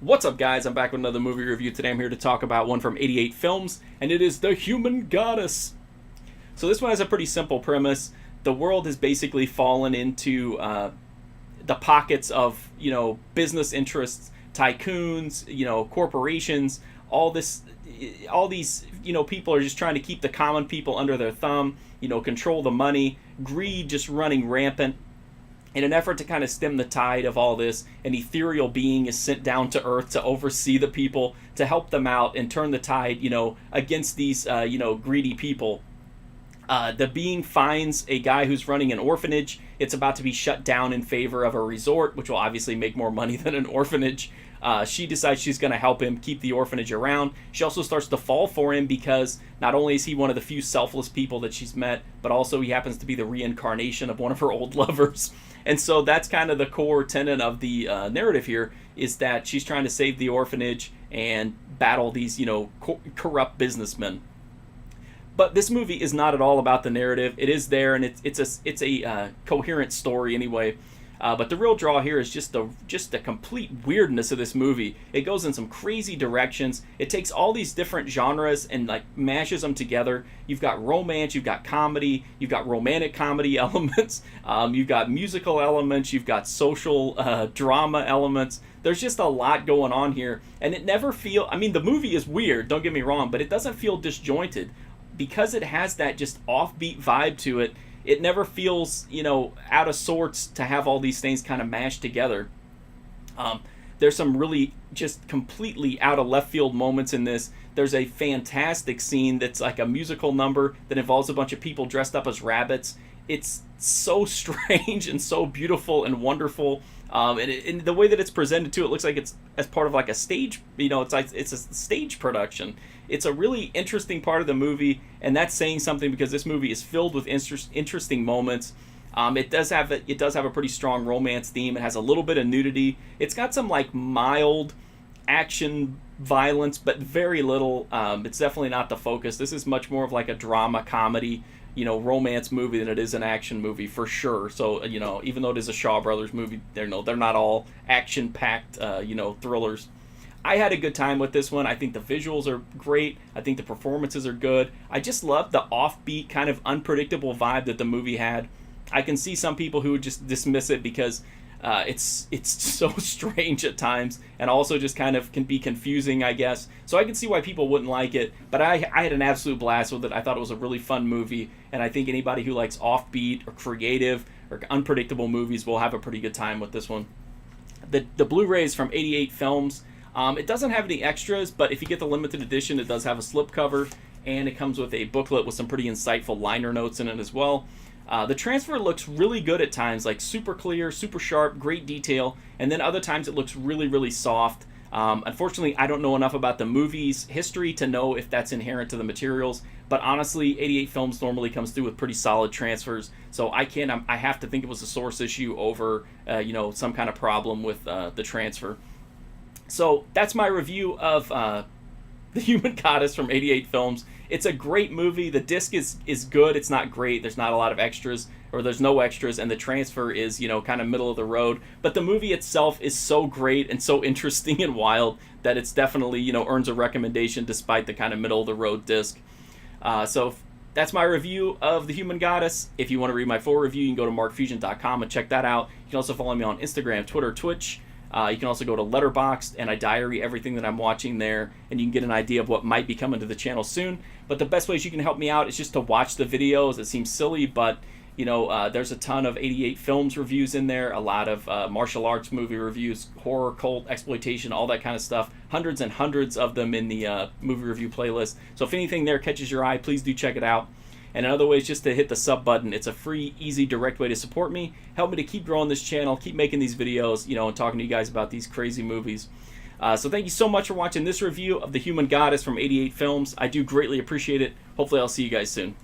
What's up, guys? I'm back with another movie review. Today I'm here to talk about one from 88 Films, and it is The Human Goddess. So this one has a pretty simple premise. The world has basically fallen into the pockets of, business interests, tycoons, corporations, all these, people are just trying to keep the common people under their thumb, control the money, greed just running rampant. In an effort to kind of stem the tide of all this, an ethereal being is sent down to Earth to oversee the people, to help them out and turn the tide, against these, greedy people. The being finds a guy who's running an orphanage. It's about to be shut down in favor of a resort, which will obviously make more money than an orphanage. She decides she's going to help him keep the orphanage around. She also starts to fall for him because not only is he one of the few selfless people that she's met, but also he happens to be the reincarnation of one of her old lovers. And so that's kind of the core tenet of the narrative here, is that she's trying to save the orphanage and battle these, corrupt businessmen. But this movie is not at all about the narrative. It is there, and it's a coherent story anyway. But the real draw here is just the complete weirdness of this movie. It goes in some crazy directions. It takes all these different genres and mashes them together. You've got romance, you've got comedy, you've got romantic comedy elements, you've got musical elements, you've got social drama elements. There's just a lot going on here, and it never the movie is weird, don't get me wrong, but it doesn't feel disjointed. Because it has that just offbeat vibe to it, it never feels, out of sorts to have all these things kind of mashed together. There's some really just completely out of left field moments in this. There's a fantastic scene that's like a musical number that involves a bunch of people dressed up as rabbits. It's so strange and so beautiful and wonderful. And the way that it's presented too, it looks like it's as part of like a stage, it's a stage production. It's a really interesting part of the movie, and that's saying something because this movie is filled with interesting moments. It does have a pretty strong romance theme. It has a little bit of nudity. It's got some mild action violence, but very little. It's definitely not the focus. This is much more of like a drama comedy, romance movie than it is an action movie for sure. So, even though it is a Shaw Brothers movie, they're not all action-packed, thrillers. I had a good time with this one. I think the visuals are great. I think the performances are good. I just love the offbeat, kind of unpredictable vibe that the movie had. I can see some people who would just dismiss it because it's so strange at times, and also just kind of can be confusing, I guess. So I can see why people wouldn't like it, but I had an absolute blast with it. I thought it was a really fun movie, and I think anybody who likes offbeat or creative or unpredictable movies will have a pretty good time with this one. The Blu-rays from 88 Films. It doesn't have any extras, but if you get the limited edition, it does have a slipcover, and it comes with a booklet with some pretty insightful liner notes in it as well. The transfer looks really good at times, like super clear, super sharp, great detail, and then other times it looks really, really soft. Unfortunately, I don't know enough about the movie's history to know if that's inherent to the materials, but honestly, 88 Films normally comes through with pretty solid transfers, so I have to think it was a source issue over, some kind of problem with the transfer. So that's my review of The Human Goddess from 88 Films. It's a great movie. The disc is good. It's not great. There's not a lot of extras, or there's no extras, and the transfer is, kind of middle of the road. But the movie itself is so great and so interesting and wild that it's definitely, earns a recommendation despite the kind of middle of the road disc. So that's my review of The Human Goddess. If you want to read my full review, you can go to markfusion.com and check that out. You can also follow me on Instagram, Twitter, Twitch. You can also go to Letterboxd, and I diary everything that I'm watching there, and you can get an idea of what might be coming to the channel soon. But the best ways you can help me out is just to watch the videos. It seems silly, but there's a ton of 88 Films reviews in there, a lot of martial arts movie reviews, horror, cult, exploitation, all that kind of stuff. Hundreds and hundreds of them in the movie review playlist. So if anything there catches your eye, please do check it out. And another way is just to hit the sub button. It's a free, easy, direct way to support me. Help me to keep growing this channel, keep making these videos, and talking to you guys about these crazy movies. So thank you so much for watching this review of The Human Goddess from 88 Films. I do greatly appreciate it. Hopefully I'll see you guys soon.